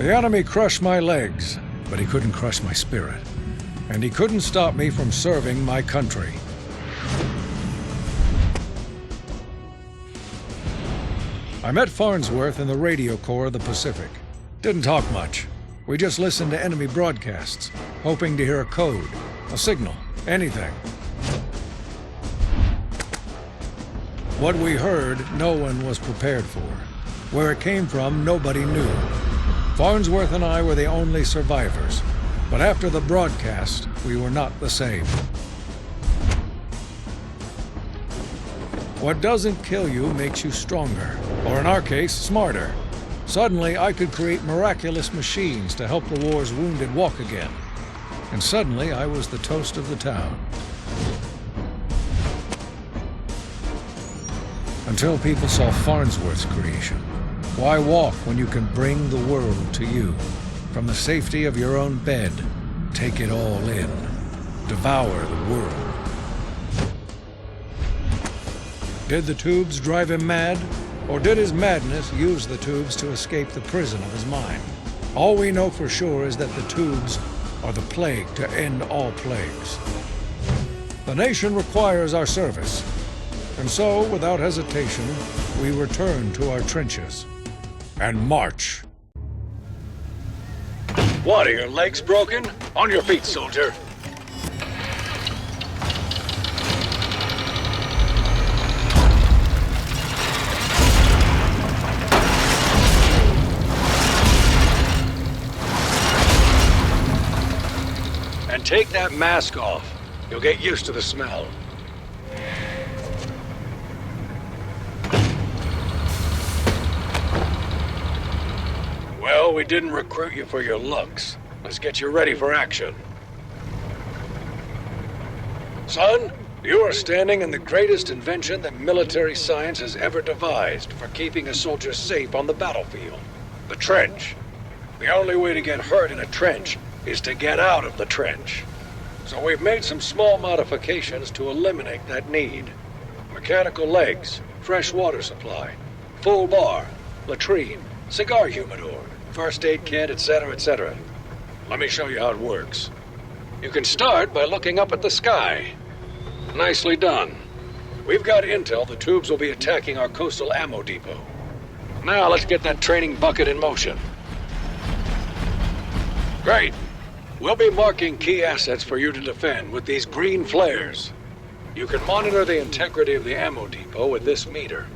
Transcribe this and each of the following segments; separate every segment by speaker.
Speaker 1: The enemy crushed my legs, but he couldn't crush my spirit. And he couldn't stop me from serving my country. I met Farnsworth in the radio corps of the Pacific. Didn't talk much. We just listened to enemy broadcasts, hoping to hear a code, a signal, anything. What we heard, no one was prepared for. Where it came from, nobody knew. Farnsworth and I were the only survivors. But after the broadcast, we were not the same. What doesn't kill you makes you stronger, or in our case, smarter. Suddenly, I could create miraculous machines to help the war's wounded walk again. And suddenly, I was the toast of the town. Until people saw Farnsworth's creation. Why walk when you can bring the world to you? From the safety of your own bed, take it all in. Devour the world. Did the tubes drive him mad? Or did his madness use the tubes to escape the prison of his mind? All we know for sure is that the tubes are the plague to end all plagues. The nation requires our service. And so, without hesitation, we return to our trenches. And march.
Speaker 2: What, are your legs broken? On your feet, soldier. And take that mask off. You'll get used to the smell. Well, we didn't recruit you for your looks. Let's get you ready for action. Son, you are standing in the greatest invention that military science has ever devised for keeping a soldier safe on the battlefield. The trench. The only way to get hurt in a trench is to get out of the trench. So we've made some small modifications to eliminate that need. Mechanical legs, fresh water supply, full bar, latrine, cigar humidor, first aid kit, etc., etc. Let me show you how it works. You can start by looking up at the sky. Nicely done. We've got intel the tubes will be attacking our coastal ammo depot. Now let's get that training bucket in motion. Great. We'll be marking key assets for you to defend with these green flares. You can monitor the integrity of the ammo depot with this meter.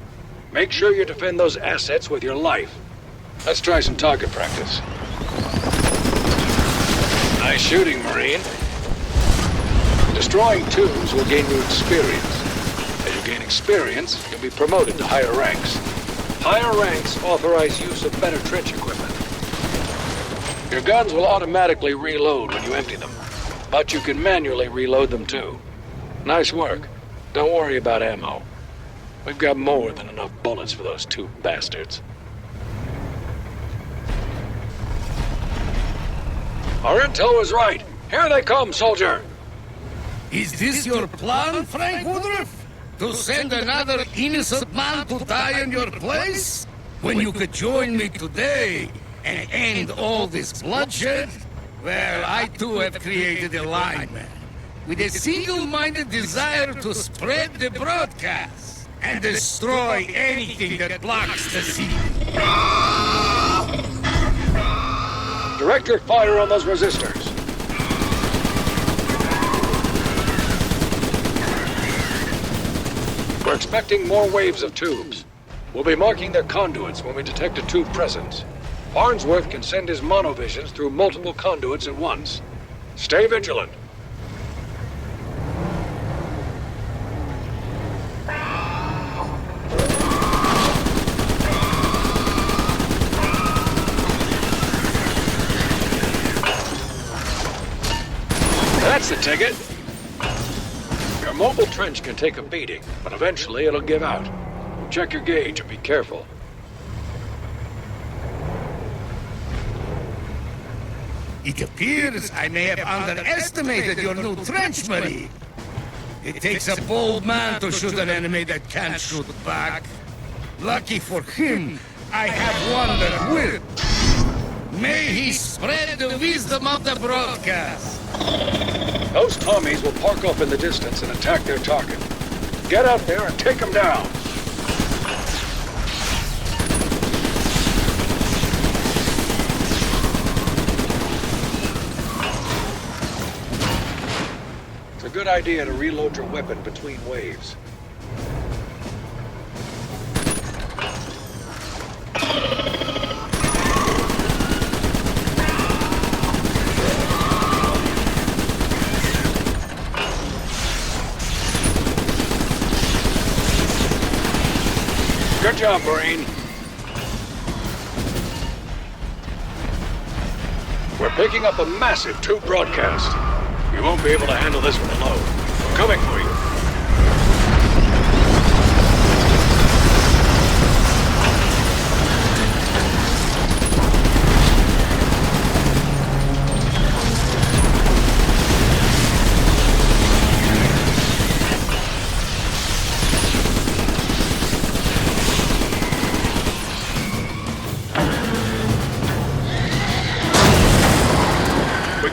Speaker 2: Make sure you defend those assets with your life. Let's try some target practice. Nice shooting, Marine. Destroying tubes will gain you experience. As you gain experience, you'll be promoted to higher ranks. Higher ranks authorize use of better trench equipment. Your guns will automatically reload when you empty them, but you can manually reload them too. Nice work. Don't worry about ammo. We've got more than enough bullets for those two bastards. Our intel was right. Here they come, soldier!
Speaker 3: Is this your plan, Frank Woodruff? To send another innocent man to die in your place? When you could join me today and end all this bloodshed? Well, I too have created a lineman with a single-minded desire to spread the broadcast and destroy anything that blocks the signal.
Speaker 2: Direct your fire on those resistors. We're expecting more waves of tubes. We'll be marking their conduits when we detect a tube presence. Farnsworth can send his monovisions through multiple conduits at once. Stay vigilant. That's the ticket. Your mobile trench can take a beating, but eventually it'll give out. Check your gauge and be careful.
Speaker 3: It appears I may have underestimated your new trench, Marie. It takes a bold man to shoot an enemy that can't shoot back. Lucky for him, I have one that will. May he spread the wisdom of the broadcast.
Speaker 2: Those Tommies will park up in the distance and attack their target. Get out there and take them down. It's a good idea to reload your weapon between waves. Good job, Marine. We're picking up a massive tube broadcast. You won't be able to handle this one alone. We're coming for you.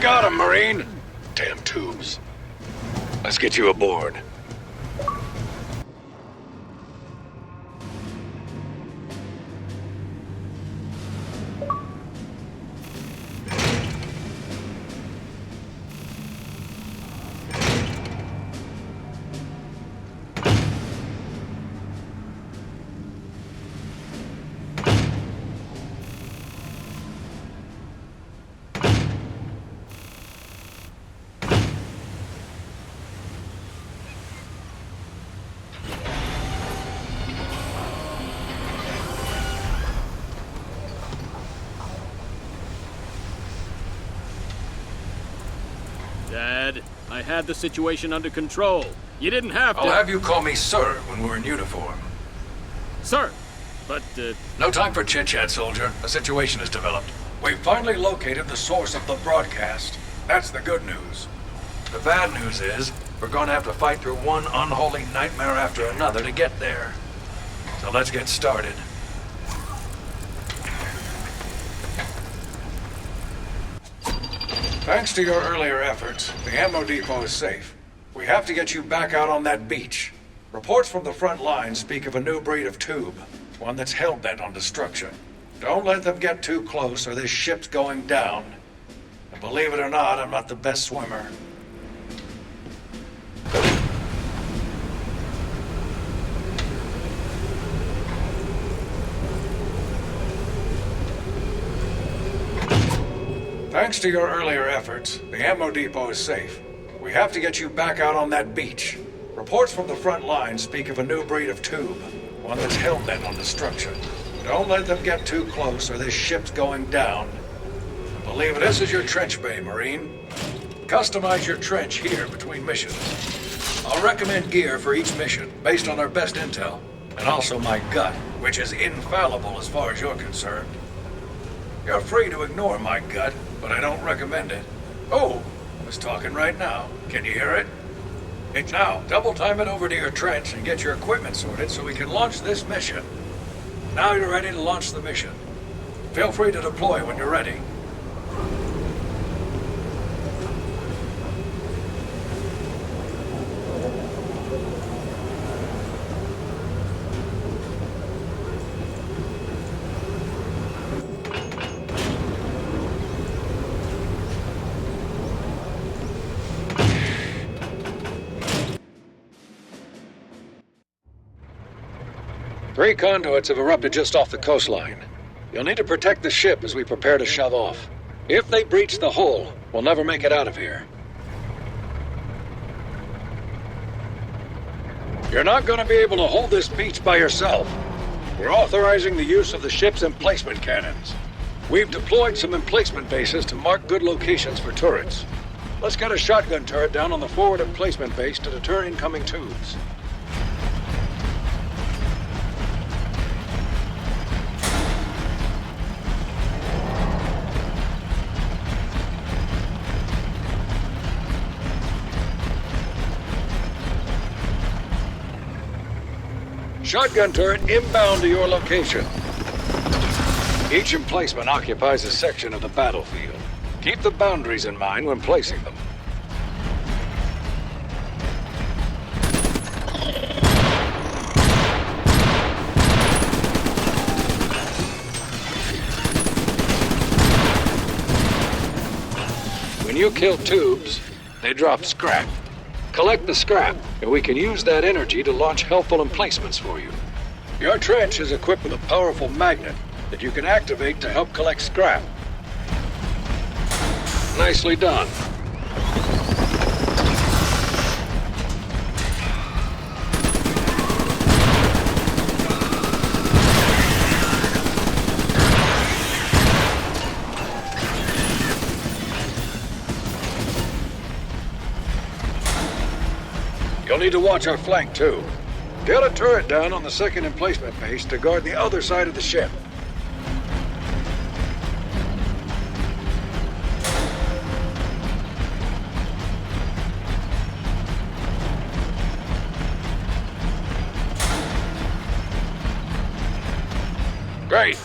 Speaker 2: Got him, Marine! Damn tubes. Let's get you aboard.
Speaker 4: Dad, I had the situation under control. You didn't have to—
Speaker 2: I'll have you call me sir when we're in uniform.
Speaker 4: Sir, but,
Speaker 2: No time for chit-chat, soldier. A situation has developed. We've finally located the source of the broadcast. That's the good news. The bad news is, we're gonna have to fight through one unholy nightmare after another to get there. So let's get started. Thanks to your earlier efforts, the ammo depot is safe. We have to get you back out on that beach. Reports from the front line speak of a new breed of tube, one that's hell-bent on destruction. Don't let them get too close or this ship's going down. And believe it or not, I'm not the best swimmer. Thanks to your earlier efforts, the ammo depot is safe. We have to get you back out on that beach. Reports from the front line speak of a new breed of tube, one that's hell-bent on destruction. Don't let them get too close or this ship's going down. And believe it, this is your trench bay, Marine. Customize your trench here between missions. I'll recommend gear for each mission based on our best intel, and also my gut, which is infallible as far as you're concerned. You're free to ignore my gut, but I don't recommend it. Oh, I was talking right now. Can you hear it? Now, double time it over to your trench and get your equipment sorted so we can launch this mission. Now you're ready to launch the mission. Feel free to deploy when you're ready. Three conduits have erupted just off the coastline. You'll need to protect the ship as we prepare to shove off. If they breach the hull, we'll never make it out of here. You're not going to be able to hold this beach by yourself. We're authorizing the use of the ship's emplacement cannons. We've deployed some emplacement bases to mark good locations for turrets. Let's get a shotgun turret down on the forward emplacement base to deter incoming tubes. Shotgun turret inbound to your location. Each emplacement occupies a section of the battlefield. Keep the boundaries in mind when placing them. When you kill tubes, they drop scrap. Collect the scrap, and we can use that energy to launch helpful emplacements for you. Your trench is equipped with a powerful magnet that you can activate to help collect scrap. Nicely done. You'll need to watch our flank, too. Get a turret down on the second emplacement base to guard the other side of the ship. Great.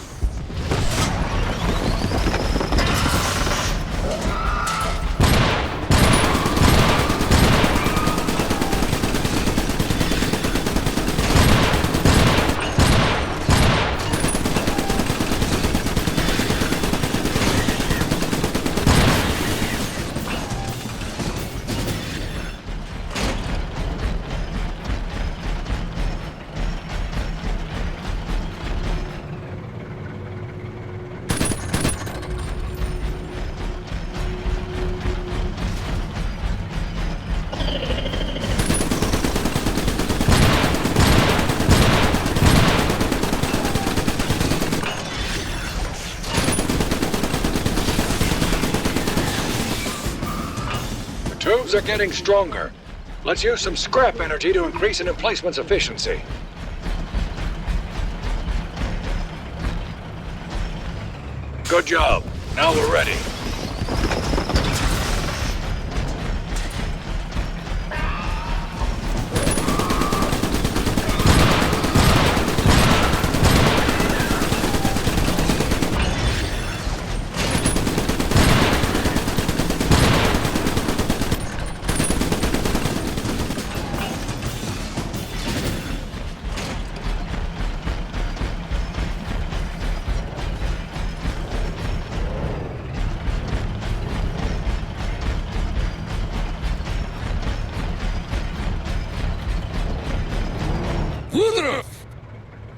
Speaker 2: Tubes are getting stronger. Let's use some scrap energy to increase an emplacement's efficiency. Good job. Now we're ready.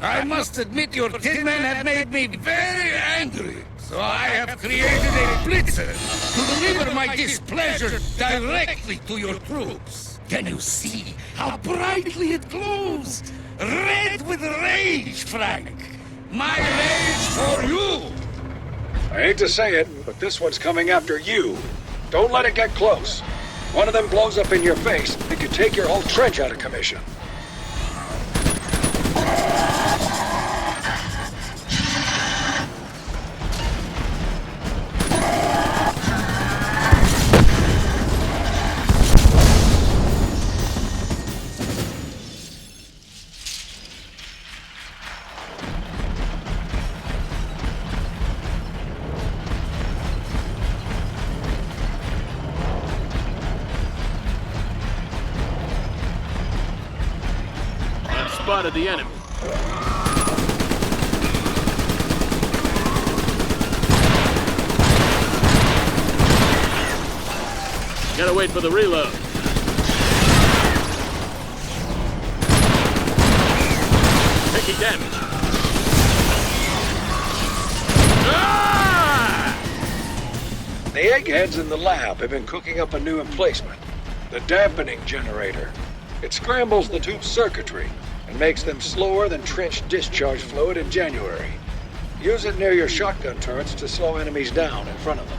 Speaker 3: I must admit your tin men have made me very angry. So I have created a blitzer to deliver my displeasure directly to your troops. Can you see how brightly it glows? Red with rage, Frank. My rage for you.
Speaker 2: I hate to say it, but this one's coming after you. Don't let it get close. One of them blows up in your face, it could take your whole trench out of commission.
Speaker 4: Spotted the enemy. Gotta wait for the reload. Taking damage. Ah!
Speaker 2: The eggheads in the lab have been cooking up a new emplacement. The dampening generator. It scrambles the tube circuitry and makes them slower than trench discharge fluid in January. Use it near your shotgun turrets to slow enemies down in front of them.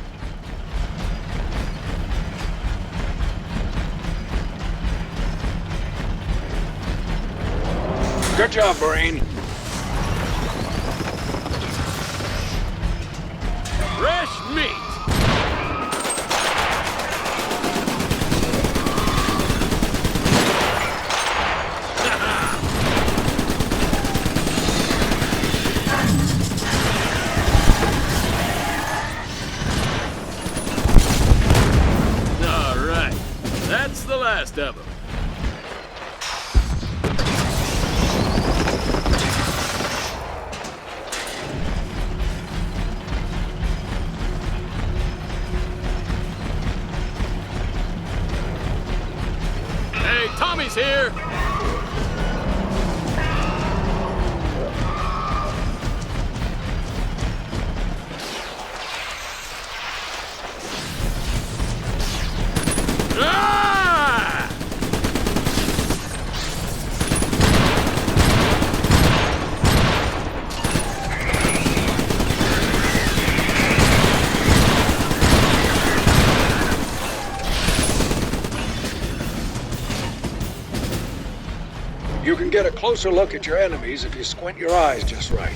Speaker 2: Good job, Marine.
Speaker 4: Fresh meat! Enemies here! Ah!
Speaker 2: You can get a closer look at your enemies if you squint your eyes just right.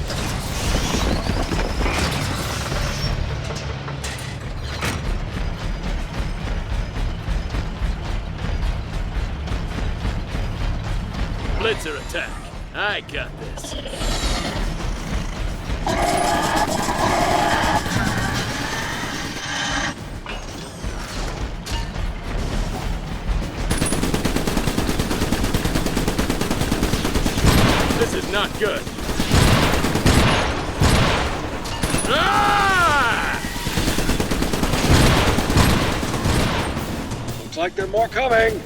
Speaker 4: Blitzer attack. I got this. This is not good. Ah!
Speaker 2: Looks like there are more coming.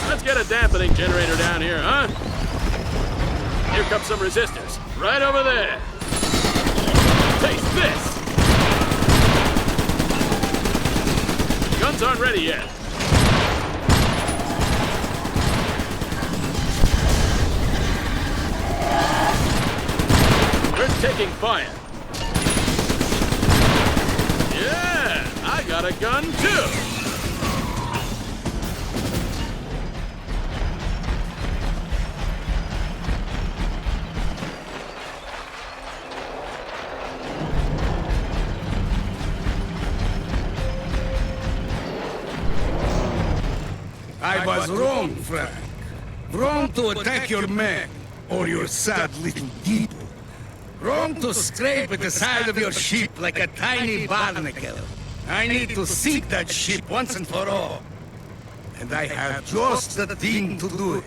Speaker 4: Let's get a dampening generator down here, huh? Here come some resistors. Right over there. Taste this! Guns aren't ready yet. We're taking fire. Yeah, I got a gun too.
Speaker 3: I was wrong, Frank. Wrong to attack your men, or your sad little people. Wrong to scrape at the side of your ship like a tiny barnacle. I need to sink that ship once and for all. And I have just the thing to do it.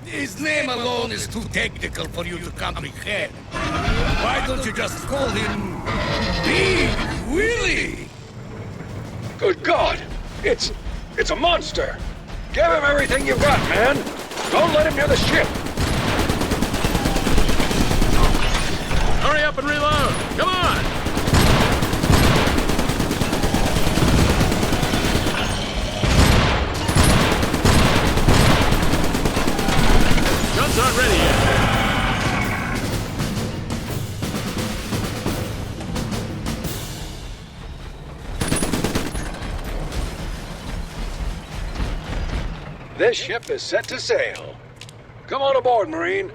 Speaker 3: His name alone is too technical for you to comprehend. Why don't you just call him Big Willie?
Speaker 2: Good God! It's a monster! Give him everything you've got, man! Don't let him near the ship!
Speaker 4: Hurry up and reload! Come on! Guns aren't ready yet.
Speaker 2: This ship is set to sail. Come on aboard, Marine.